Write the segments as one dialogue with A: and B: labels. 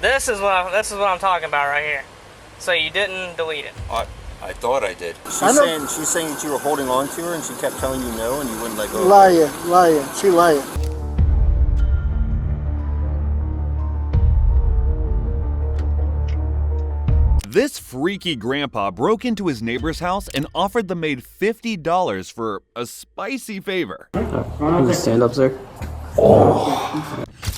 A: This is what I'm talking about right here. So you didn't delete it.
B: I thought I did.
C: She's saying that you were holding on to her and she kept telling you no and you wouldn't let go.
D: Liar. She lying.
E: This freaky grandpa broke into his neighbor's house and offered the maid $50 for a spicy favor.
F: Can you stand up, sir?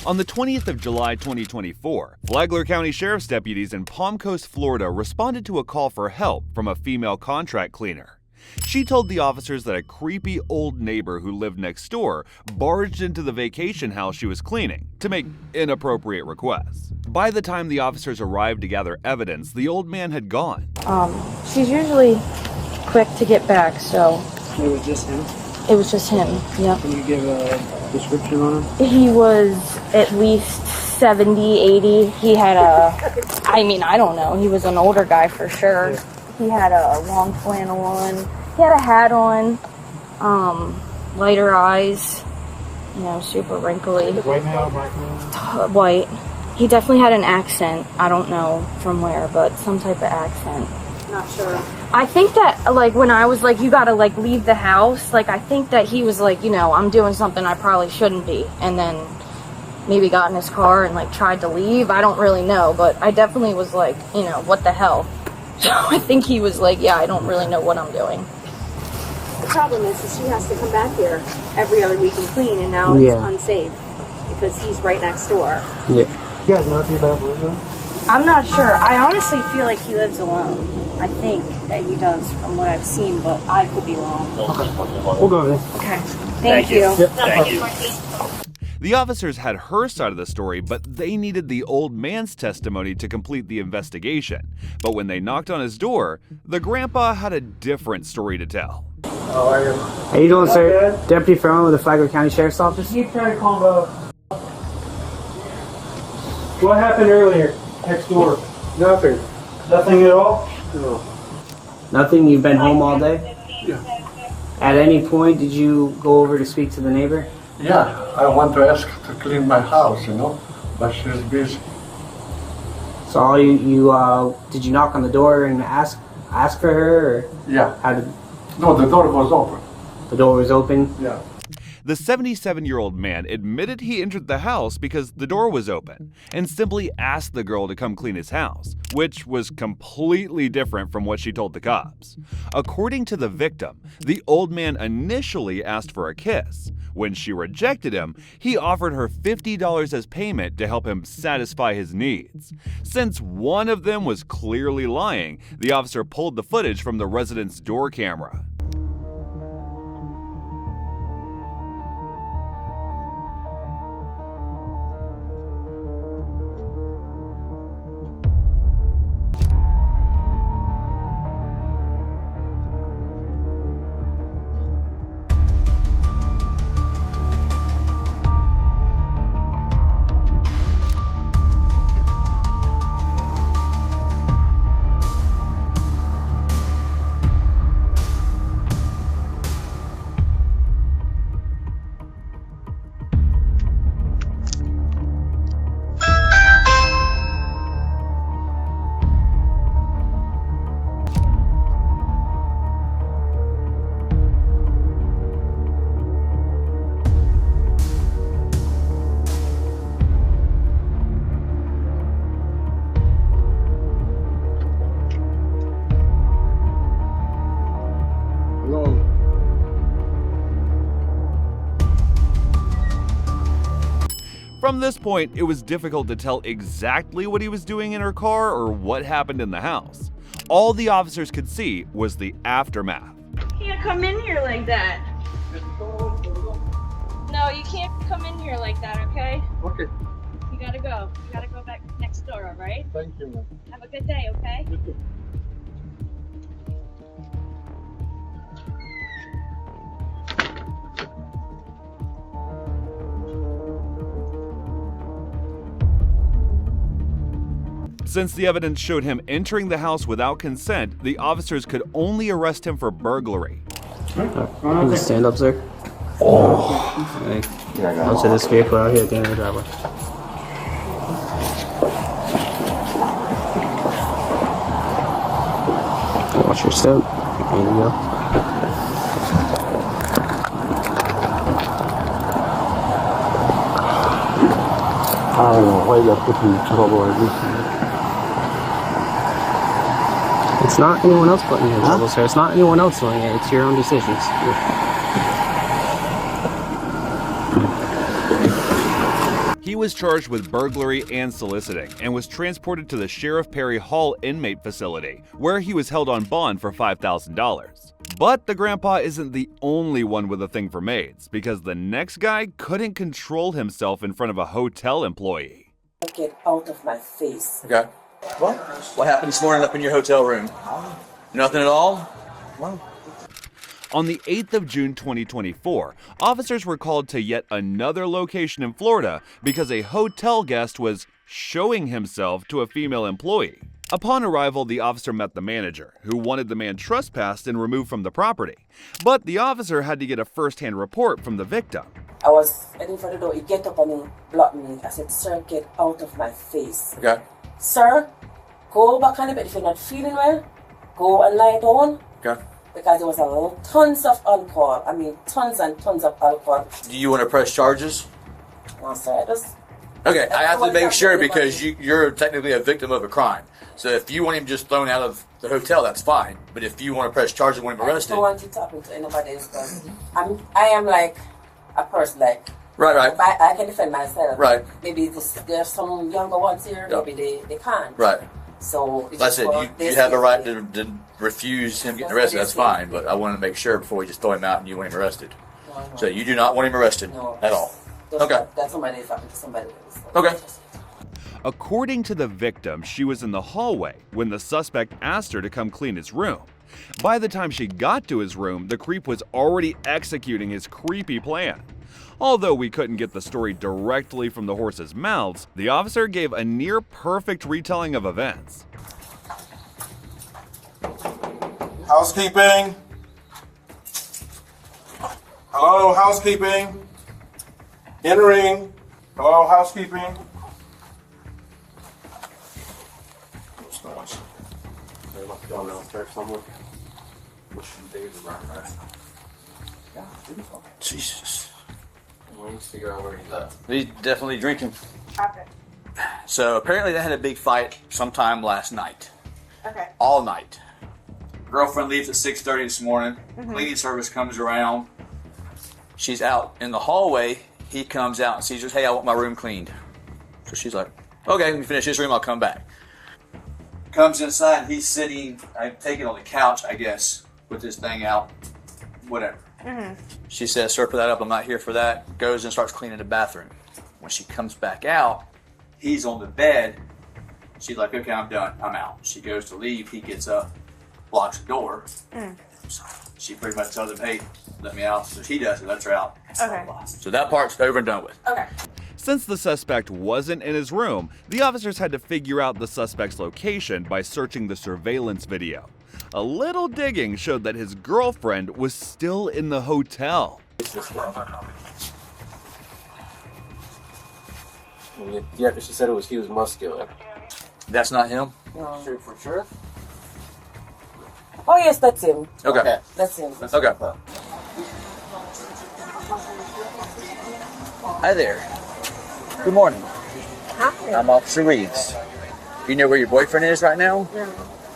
E: On the 20th of July 2024, Flagler County Sheriff's deputies in Palm Coast, Florida responded to a call for help from a female contract cleaner. She told the officers that a creepy old neighbor who lived next door barged into the vacation house she was cleaning to make inappropriate requests. By the time the officers arrived to gather evidence, the old man had gone.
G: She's usually quick to get back, so...
F: It was just him?
G: It was just him, yeah.
F: Can you give a description on him?
G: He was at least 70, 80. He had I don't know, he was an older guy for sure. Yeah. He had a long flannel on. He had a hat on, lighter eyes, super wrinkly.
F: White male, black male?
G: White. He definitely had an accent. I don't know from where, but some type of accent. Not sure. I think that, when I was you gotta, leave the house, I think that he was I'm doing something I probably shouldn't be. And then maybe got in his car and, tried to leave. I don't really know, but I definitely was what the hell? So I think he was yeah, I don't really know what I'm doing.
H: The problem is she has to come back here every other week and clean, and now it's unsafe because he's right next door.
F: Yeah. You guys know if he's out living?
H: I'm not sure. I honestly feel like he lives alone. I think that he does from what I've seen, but I could be wrong.
F: Okay. We'll go there.
H: Okay. Thank you.
F: Yep. Thank you.
E: The officers had her side of the story, but they needed the old man's testimony to complete the investigation. But when they knocked on his door, the grandpa had a different story to tell.
F: How are you? How you doing, sir? Deputy Farrell with the Flagler County Sheriff's Office.
D: Keep trying to calm down. What happened earlier next door?
F: Nothing.
D: Nothing at all?
F: No. Nothing? You've been home all day?
D: Yeah.
F: At any point, did you go over to speak to the neighbor?
I: Yeah, I want to ask to clean my house, but she's busy.
F: So all you did you knock on the door and ask for her? Or
I: Yeah.
F: No,
I: the door was open.
F: The door was open?
I: Yeah.
E: The 77-year-old man admitted he entered the house because the door was open and simply asked the girl to come clean his house, which was completely different from what she told the cops. According to the victim, the old man initially asked for a kiss. When she rejected him, he offered her $50 as payment to help him satisfy his needs. Since one of them was clearly lying, the officer pulled the footage from the resident's door camera. From this point, it was difficult to tell exactly what he was doing in her car or what happened in the house. All the officers could see was the aftermath.
H: You can't come in here like that. No, you can't come in here like that, okay?
I: Okay.
H: You gotta go. You gotta go back next door, all right?
I: Thank you, ma'am.
H: Have a good day, okay?
I: You too.
E: Since the evidence showed him entering the house without consent, the officers could only arrest him for burglary.
F: Can you stand up, sir? Okay. Onto this vehicle out here at the end of the driveway. Understood. There you go.
I: I don't know why you got put me in trouble like this.
F: It's not anyone else putting you in trouble, sir. It's not anyone else doing it. It's your own decisions.
E: He was charged with burglary and soliciting and was transported to the Sheriff Perry Hall inmate facility, where he was held on bond for $5,000. But the grandpa isn't the only one with a thing for maids, because the next guy couldn't control himself in front of a hotel employee.
B: Get out of my face.
J: Okay. What happened this morning up in your hotel room? Nothing at all?
E: On the 8th of June 2024, officers were called to yet another location in Florida because a hotel guest was showing himself to a female employee. Upon arrival, the officer met the manager, who wanted the man trespassed and removed from the property. But the officer had to get a first-hand report from the victim.
B: I was heading for the door. He get up and he blocked me. I said, sir, get out of my face.
J: Okay.
B: Sir, go back on the bed. If you're not feeling well, go and lie down.
J: Okay.
B: Because there was tons of alcohol. I mean, tons and tons of alcohol.
J: Do you want to press charges?
B: No, sir, I just...
J: Okay, I have to make sure because you're technically a victim of a crime. So if you want him just thrown out of the hotel, that's fine. But if you want to press charges and want him arrested...
B: I don't want you talking to anybody else because I am like a person like...
J: Right.
B: I can defend myself.
J: Right.
B: Maybe there's some younger ones here, maybe they can't.
J: Right.
B: So...
J: That's it. You have a right to refuse him getting arrested, that's fine. But I want to make sure before we just throw him out and you want him arrested.
B: No.
J: So you do not want him arrested at all. Okay.
B: That's somebody talking to somebody else.
J: Okay.
E: According to the victim, she was in the hallway when the suspect asked her to come clean his room. By the time she got to his room, the creep was already executing his creepy plan. Although we couldn't get the story directly from the horses' mouths, the officer gave a near-perfect retelling of events.
K: Housekeeping? Hello, housekeeping? Entering. Hello, housekeeping?
J: Jesus. He's definitely drinking.
H: Okay.
J: So apparently they had a big fight sometime last night.
H: Okay.
J: All night. Girlfriend leaves at 6:30 this morning. Cleaning service comes around. She's out in the hallway. He comes out and sees her. Hey, I want my room cleaned. So she's like, okay, let me finish this room. I'll come back. Comes inside. He's sitting, I take it on the couch, I guess, with this thing out. Whatever. She says, sir, put that up. I'm not here for that. Goes and starts cleaning the bathroom. When she comes back out, he's on the bed. She's like, okay, I'm done. I'm out. She goes to leave. He gets up, blocks the door. So she pretty much tells him, hey, let me out. So he does it. Lets her out.
H: Okay.
J: So that part's over and done with.
H: Okay.
E: Since the suspect wasn't in his room, the officers had to figure out the suspect's location by searching the surveillance video. A little digging showed that his girlfriend was still in the hotel.
C: Yeah, because she said he was muscular.
J: That's not him?
B: No.
C: Sure, for sure?
B: Oh yes, that's him.
J: Okay.
B: That's him.
J: Okay. Hi there. Good morning.
B: Hi.
J: I'm Officer Reeves. Do you know where your boyfriend is right now?
B: No.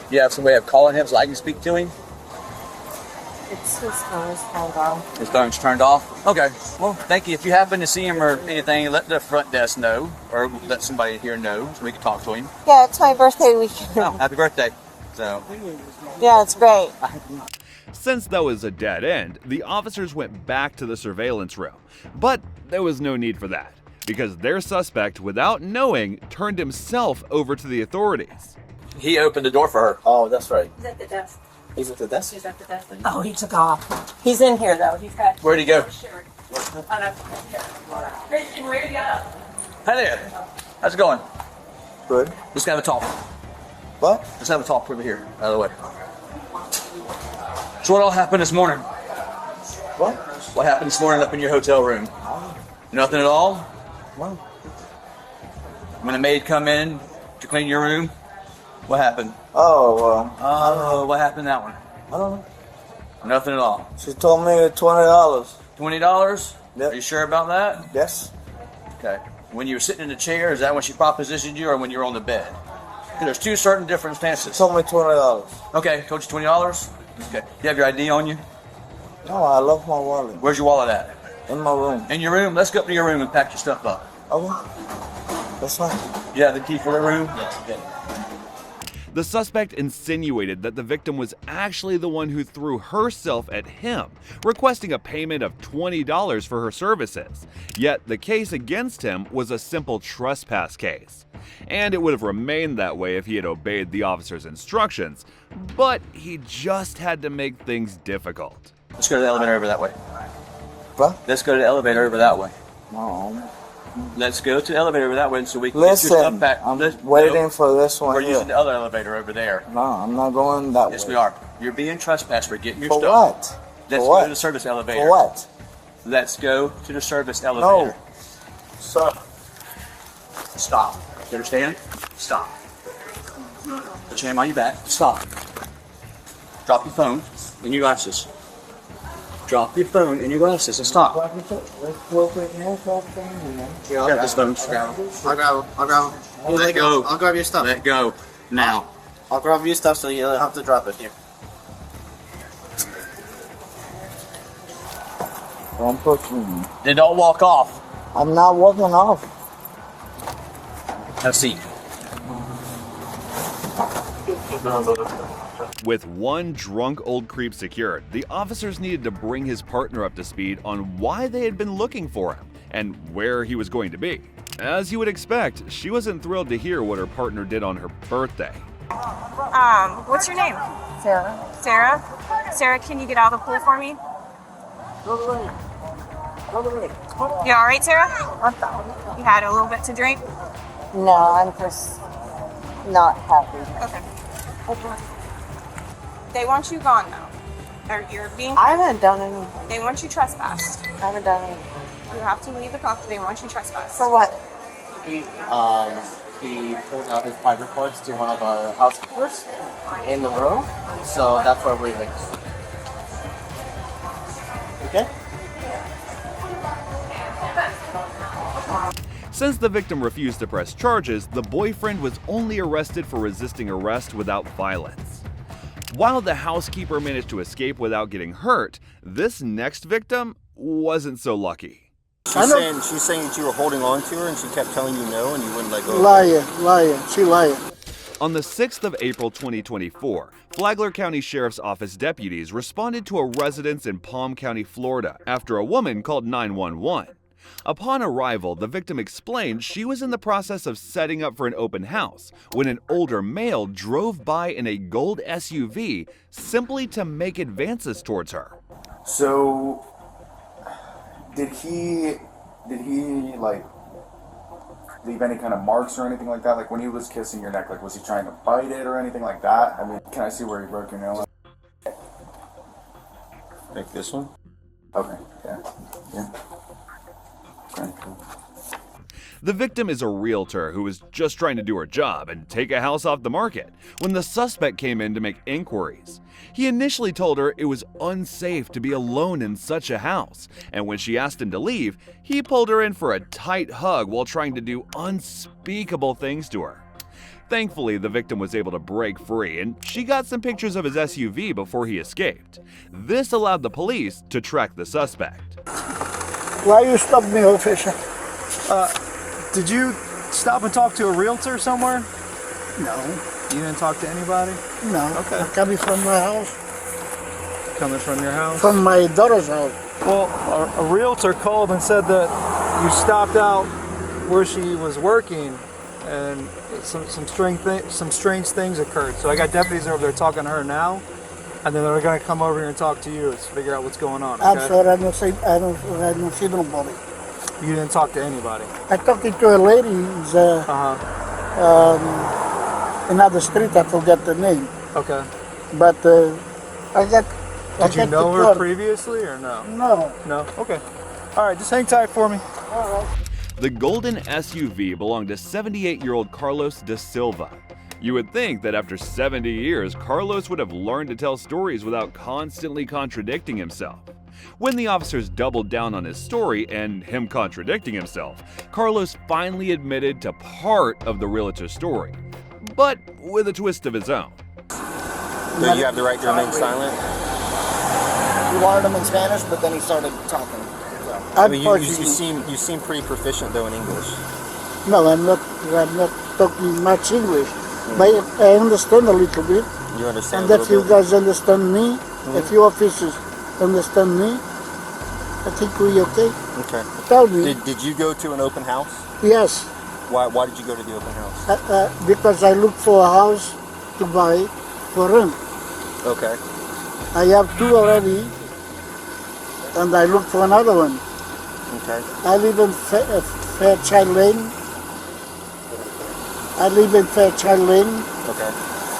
J: Do you have some way of calling him so I can speak to him?
B: It's his phone's turned off.
J: His phone's turned off? Okay. Well, thank you. If you happen to see him or anything, let the front desk know, or let somebody here know so we can talk to him.
L: Yeah, it's my birthday weekend.
J: Oh, happy birthday. So.
L: Yeah, it's great.
E: Since that was a dead end, the officers went back to the surveillance room. But there was no need for that, because their suspect, without knowing, turned himself over to the authorities.
J: He opened the door for her.
C: Oh, that's right.
H: He's at the desk.
C: He's at the desk?
H: He's at the desk.
B: Oh, he took off. He's in here though. He's got.
J: Where'd he go?
H: Christian, where'd he go?
J: Hi there. How's it going?
C: Good.
J: Let's have a talk.
C: What?
J: Let's have a talk over here, out of the way. So what all happened this morning?
C: What?
J: What happened this morning up in your hotel room? Nothing at all?
C: What?
J: When a maid come in to clean your room, what happened?
C: Oh,
J: Oh, what happened in that one?
M: I don't know.
J: Nothing at all.
M: She told me $20.
J: $20?
M: Yep.
J: Are you sure about that?
M: Yes.
J: Okay. When you were sitting in the chair, is that when she propositioned you or when you were on the bed? Because there's two certain different stances.
M: She told me $20.
J: Okay, told you $20? Okay. You have your ID on you?
M: No, I left my wallet.
J: Where's your wallet at?
M: In my room.
J: In your room? Let's go up to your room and pack your stuff up.
M: Okay. That's fine.
J: You have the key for the room? Yes. Okay.
E: The suspect insinuated that the victim was actually the one who threw herself at him, requesting a payment of $20 for her services. Yet the case against him was a simple trespass case. And it would have remained that way if he had obeyed the officer's instructions, but he just had to make things difficult.
J: Let's go to the elevator over that way.
M: What?
J: Let's go to the elevator over that way.
M: No.
J: Let's go to the elevator over that way so we can
M: Listen,
J: get your stuff back.
M: I'm waiting for this one
J: We're
M: here.
J: using the other elevator over there.
M: No, I'm not going that way.
J: Yes, we are. You're being trespassed. We're getting your
M: For
J: stuff.
M: what?
J: Let's
M: For
J: go
M: what?
J: to the service elevator.
M: For what?
J: Let's go to the service elevator.
M: No. Sir.
J: Stop. You understand? Stop. Put your hand on your back. Stop. Drop your phone and your glasses. Drop your phone and your glasses and stop. Grab this phone.
N: I'll grab him.
J: Let go.
N: I'll grab your stuff.
J: Let go. Now.
N: I'll grab your stuff so you don't have to drop it here.
M: Don't push me.
J: Then don't walk off.
M: I'm not walking off.
J: Have a seat.
E: With one drunk old creep secured, the officers needed to bring his partner up to speed on why they had been looking for him and where he was going to be. As you would expect, she wasn't thrilled to hear what her partner did on her birthday.
H: What's your name?
L: Sarah.
H: Sarah? Sarah, can you get out of the pool for me? You all right, Sarah? You had a little bit to drink?
L: No, I'm just not happy.
H: Okay. They want you gone now. Or you're being.
L: I haven't done anything.
H: They want you trespassed.
L: I haven't done anything.
H: You have to leave the property. They want you trespassed.
L: For what?
N: He pulled out his private reports to one of our housekeepers in the room, so that's where we're leaving. Okay?
E: Since the victim refused to press charges, the boyfriend was only arrested for resisting arrest without violence. While the housekeeper managed to escape without getting hurt, this next victim wasn't so lucky.
C: She's saying that you were holding on to her and she kept telling you no and you wouldn't let go.
D: Lying. She lying.
E: On the 6th of April 2024, Flagler County Sheriff's Office deputies responded to a residence in Palm County, Florida, after a woman called 911. Upon arrival, the victim explained she was in the process of setting up for an open house when an older male drove by in a gold SUV simply to make advances towards her.
O: So, did he like leave any kind of marks or anything like that? Like when he was kissing your neck, like was he trying to bite it or anything like that? I mean, can I see where he broke your nail?
C: Like this one?
O: Okay, yeah. Okay, cool.
E: The victim is a realtor who was just trying to do her job and take a house off the market when the suspect came in to make inquiries. He initially told her it was unsafe to be alone in such a house, and when she asked him to leave, he pulled her in for a tight hug while trying to do unspeakable things to her. Thankfully, the victim was able to break free, and she got some pictures of his SUV before he escaped. This allowed the police to track the suspect.
D: Why you stop me, officer?
P: Did you stop and talk to a realtor somewhere?
D: No.
P: You didn't talk to anybody?
D: No.
P: Okay.
D: I'm coming from my house.
P: Coming from your house?
D: From my daughter's house.
P: Well, a realtor called and said that you stopped out where she was working and some strange things occurred. So I got deputies over there talking to her now, and then they're going to come over here and talk to you to figure out what's going on. Okay?
D: I'm sorry, I don't see nobody.
P: You didn't talk to anybody?
D: I talked to a lady who's another street, I forget the name.
P: Okay.
D: But
P: Did you know her previously or no?
D: No.
P: No? Okay. All right, just hang tight for me.
D: All right.
E: The golden SUV belonged to 78-year-old Carlos da Silva. You would think that after 70 years, Carlos would have learned to tell stories without constantly contradicting himself. When the officers doubled down on his story and him contradicting himself, Carlos finally admitted to part of the realtor's story, but with a twist of his own.
C: So you have the right to remain silent?
M: He wanted them in Spanish, but then he started talking.
C: I mean, you seem pretty proficient though in English.
D: No, I'm not talking much English, but I understand a little bit.
C: You understand
D: and
C: a little
D: if you
C: bit?
D: guys understand me, if you officers understand me, I think we're okay.
C: Okay.
D: Tell me.
C: Did you go to an open house?
D: Yes.
C: Why did you go to the open house?
D: Because I look for a house to buy for rent.
C: Okay.
D: I have 2 already, and I look for another one.
C: Okay.
D: I live in Fairchild Lane. Okay.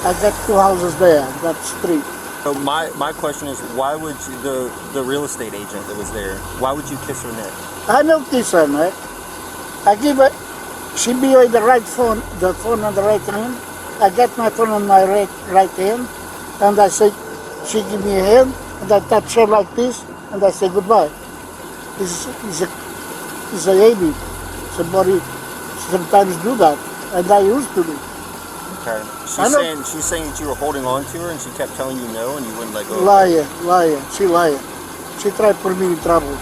D: I got 2 houses there. That's 3.
C: So my question is, why would you, the real estate agent that was there, why would you kiss her neck?
D: I don't kiss her neck. I give her. She be with the right phone, the phone on the right hand. I got my phone on my right hand, and I say, she give me a hand, and I touch her like this, and I say goodbye. He's a baby. Somebody sometimes do that, and I used to do.
C: Okay. She's saying that you were holding on to her, and she kept telling you no, and you wouldn't let go.
D: Liar. She lied. She tried to put me in trouble.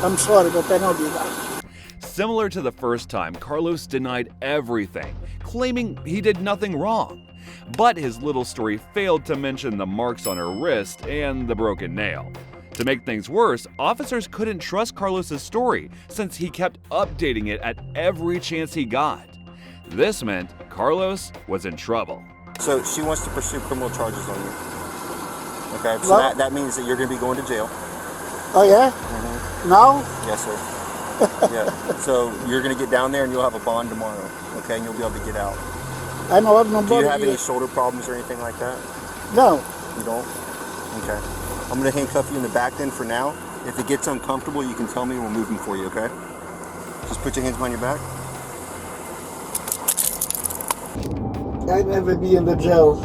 D: I'm sorry, but I don't do that.
E: Similar to the first time, Carlos denied everything, claiming he did nothing wrong. But his little story failed to mention the marks on her wrist and the broken nail. To make things worse, officers couldn't trust Carlos's story since he kept updating it at every chance he got. This meant Carlos was in trouble.
C: So she wants to pursue criminal charges on you. Okay, so that means that you're going to be going to jail.
D: Oh yeah?
C: Mm-hmm.
D: Now?
C: Yes, sir. Yeah. So you're going to get down there and you'll have a bond tomorrow. Okay, and you'll be able to get out.
D: I don't have no bond.
C: Do you have any shoulder problems or anything like that?
D: No.
C: You don't? Okay. I'm going to handcuff you in the back then for now. If it gets uncomfortable, you can tell me and we'll move him for you, okay? Just put your hands behind your back.
D: I never be in the jail.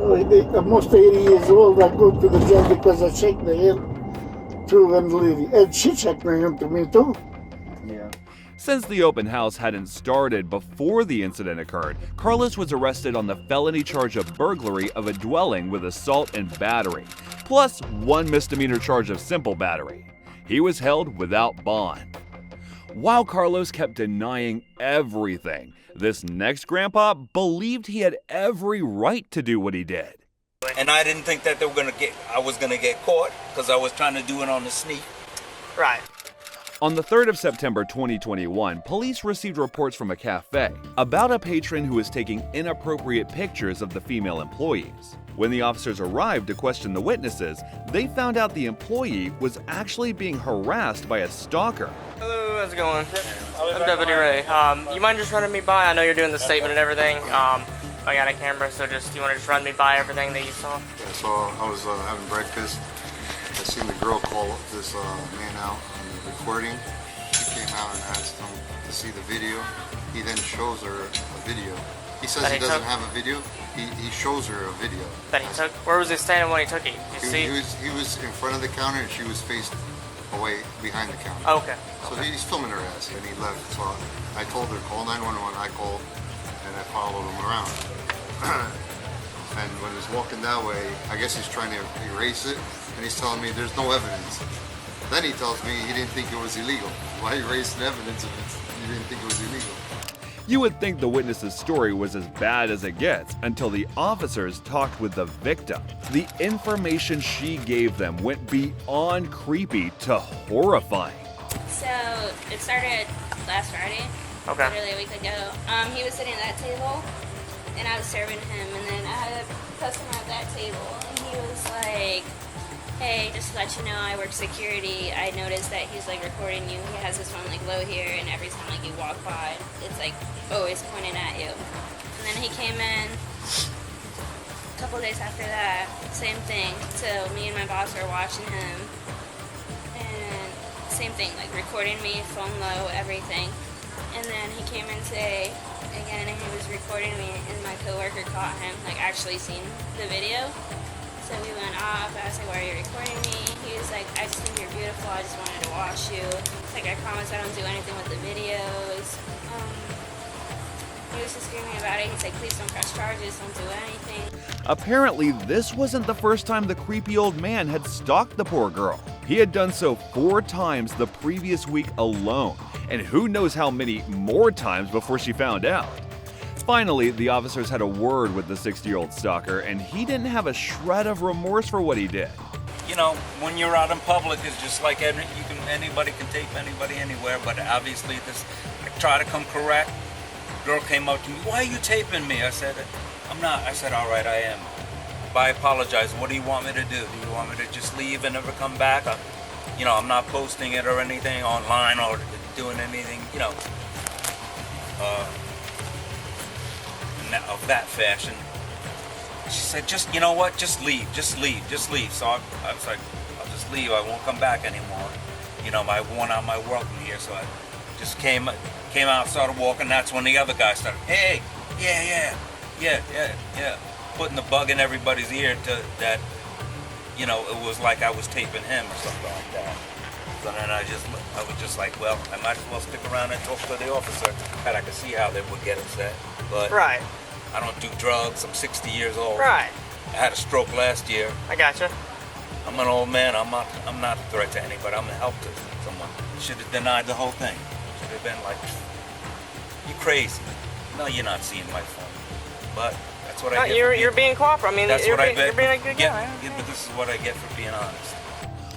D: I'm almost 80 years old. I go to the jail because I shake my hand to one lady. And she checked my hand to me too.
C: Yeah.
E: Since the open house hadn't started before the incident occurred, Carlos was arrested on the felony charge of burglary of a dwelling with assault and battery, plus 1 misdemeanor charge of simple battery. He was held without bond. While Carlos kept denying everything, this next grandpa believed he had every right to do what he did.
Q: And I didn't think that I was gonna get caught because I was trying to do it on the sneak.
A: Right.
E: On the 3rd of September 2021, police received reports from a cafe about a patron who was taking inappropriate pictures of the female employees. When the officers arrived to question the witnesses, they found out the employee was actually being harassed by a stalker.
A: Hello, how's it going? I'm Deputy Ray. You mind just running me by? I know you're doing the statement and everything. I got a camera, so you want to just run me by everything that you saw?
R: Yeah, so I was having breakfast. I seen the girl call this man out on the recording. She came out and asked him to see the video. He then shows her a video. He says he doesn't have a video. He shows her a video.
A: That he took? Where was he standing when he took it?
R: He was in front of the counter and she was faced away behind the counter.
A: Oh, okay.
R: So he's filming her ass and he left. So I told her, call 911. I called and I followed him around. And when he's walking that way, I guess he's trying to erase it. And he's telling me there's no evidence. Then he tells me he didn't think it was illegal. Why erase evidence if you didn't think it was illegal?
E: You would think the witness's story was as bad as it gets until the officers talked with the victim. The information she gave them went beyond creepy to horrifying.
S: So it started last Friday, literally a week ago. He was sitting at that table and I was serving him, and then I had a customer at that table and he was like, hey, just to let you know, I work security. I noticed that he's like recording you. He has his phone like low here, and every time like you walk by, it's like always pointing at you. And then he came in a couple days after that, same thing. So me and my boss were watching him, and same thing, like recording me, phone low, everything. And then he came in today again, and he was recording me, and my coworker caught him, like, actually seen the video. So we went off. I was like, why are you recording me? He was like, I just think you're beautiful. I just wanted to watch you. It's like, I promise I don't do anything with the videos. He was just screaming about it. He's like, please don't press charges. Don't do anything.
E: Apparently, this wasn't the first time the creepy old man had stalked the poor girl. He had done so 4 times the previous week alone, and who knows how many more times before she found out. Finally, the officers had a word with the 60-year-old stalker, and he didn't have a shred of remorse for what he did.
Q: You know, when you're out in public, it's just like anybody can tape anybody anywhere, but obviously I try to come correct. Girl came up to me, why are you taping me? I said, I'm not. I said, all right, I am. But I apologize. What do you want me to do? Do you want me to just leave and never come back? I'm not posting it or anything online or doing anything, of that fashion. She said, just, you know what, just leave. So I was like, I'll just leave, I won't come back anymore. I worn out my welcome here, so I just came out, started walking. That's when the other guy started, hey, yeah, putting the bug in everybody's ear that, it was like I was taping him or something like that. So then I was just like, well, I might as well stick around and talk to the officer, that I could see how they would get upset. But
A: right.
Q: I don't do drugs. I'm 60 years old.
A: Right.
Q: I had a stroke last year.
A: I gotcha.
Q: I'm an old man. I'm not a threat to anybody. I'm a help to someone. Should have denied the whole thing. Should have been like, you crazy. No, you're not seeing my phone. But that's what I get.
A: You're being cooperative. I mean, you're being a good guy.
Q: Yeah, but this is what I get for being honest.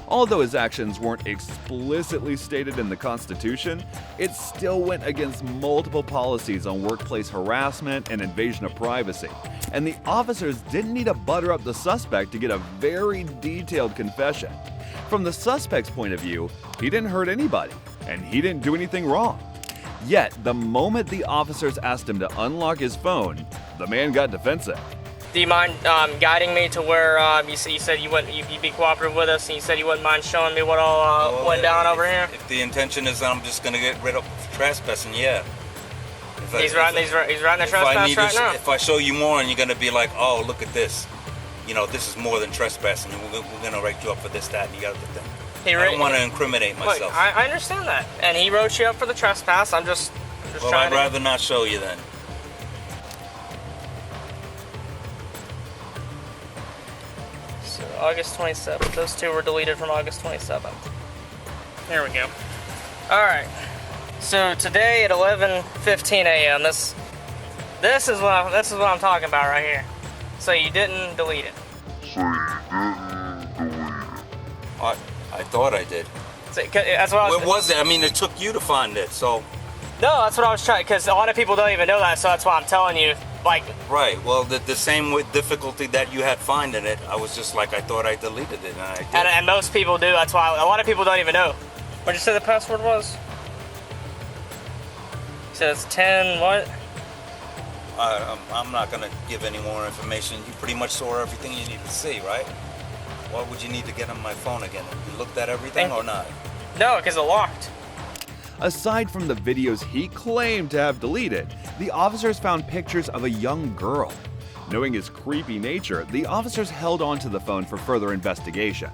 E: Although his actions weren't explicitly stated in the Constitution, it still went against multiple policies on workplace harassment and invasion of privacy. And the officers didn't need to butter up the suspect to get a very detailed confession. From the suspect's point of view, he didn't hurt anybody, and he didn't do anything wrong. Yet, the moment the officers asked him to unlock his phone, the man got defensive.
A: Do you mind guiding me to where you said you'd be cooperative with us, and you said you wouldn't mind showing me what all went down over here?
Q: If the intention is that I'm just going to get rid of trespassing, yeah.
A: He's riding the trespass right now.
Q: If I show you more and you're going to be like, oh, look at this. This is more than trespassing. We're going to write you up for this, that, and the other thing. I don't want to incriminate myself.
A: Look, I understand that. And he wrote you up for the trespass. I'm just
Q: well,
A: trying
Q: I'd rather not show you then.
A: August 27th. Those two were deleted from August 27th. There we go. All right. So today at 11:15 a.m. This is what I'm talking about right here. So you didn't delete it.
Q: I thought I did.
A: So, that's what I was.
Q: What was it? I mean, it took you to find it, so.
A: No, that's what I was trying. Because a lot of people don't even know that, so that's why I'm telling you. Like.
Q: Right. Well, the same with difficulty that you had finding it, I was just like, I thought I deleted it, and I did.
A: And most people do. That's why a lot of people don't even know. What did you say the password was? It says 10 what?
Q: I'm not gonna give any more information. You pretty much saw everything you need to see, right? Why would you need to get on my phone again? You looked at everything or not?
A: No, because it locked.
E: Aside from the videos he claimed to have deleted, the officers found pictures of a young girl. Knowing his creepy nature, the officers held on to the phone for further investigation.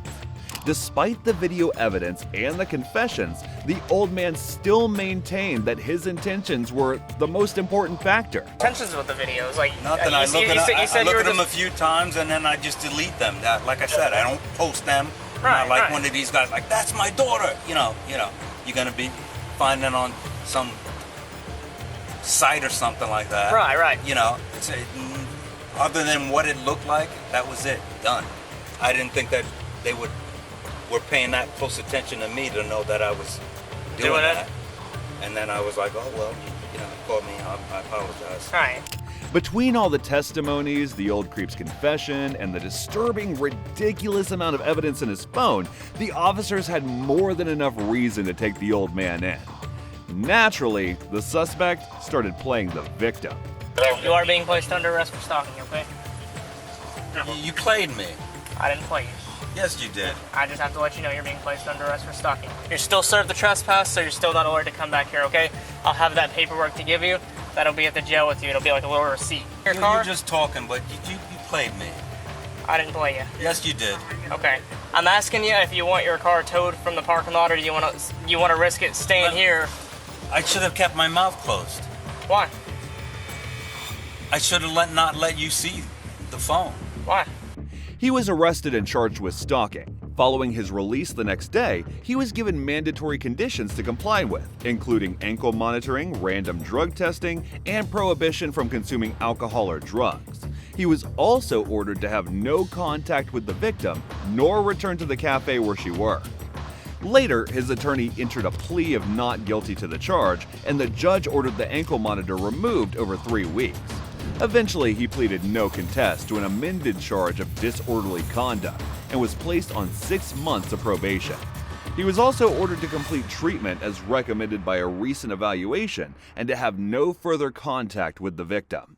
E: Despite the video evidence and the confessions, the old man still maintained that his intentions were the most important factor.
A: Intentions with the videos, like
Q: nothing. I look at them a few times and then I just delete them. Like I said, I don't post them.
A: Right,
Q: like one of these guys, like that's my daughter. You're gonna be finding on some site or something like that.
A: Right.
Q: It's other than what it looked like, that was it. Done. I didn't think that they were paying that close attention to me to know that I was doing that. And then I was like, oh, well, you called me. I apologize.
A: Right.
E: Between all the testimonies, the old creep's confession, and the disturbing, ridiculous amount of evidence in his phone, the officers had more than enough reason to take the old man in. Naturally, the suspect started playing the victim.
A: You are being placed under arrest for stalking, okay?
Q: You played me.
A: I didn't play you.
Q: Yes, you did.
A: I just have to let you know you're being placed under arrest for stalking. You're still served the trespass, so you're still not allowed to come back here, okay? I'll have that paperwork to give you. That'll be at the jail with you. It'll be like a little receipt. Your car?
Q: You're just talking, but you played me.
A: I didn't play you.
Q: Yes, you did.
A: Okay. I'm asking you if you want your car towed from the parking lot, or do you want to risk it staying here?
Q: I should have kept my mouth closed.
A: Why?
Q: I should have not let you see the phone.
A: Why?
E: He was arrested and charged with stalking. Following his release the next day, he was given mandatory conditions to comply with, including ankle monitoring, random drug testing, and prohibition from consuming alcohol or drugs. He was also ordered to have no contact with the victim, nor return to the cafe where she worked. Later, his attorney entered a plea of not guilty to the charge, and the judge ordered the ankle monitor removed over 3 weeks. Eventually, he pleaded no contest to an amended charge of disorderly conduct and was placed on 6 months of probation. He was also ordered to complete treatment as recommended by a recent evaluation and to have no further contact with the victim.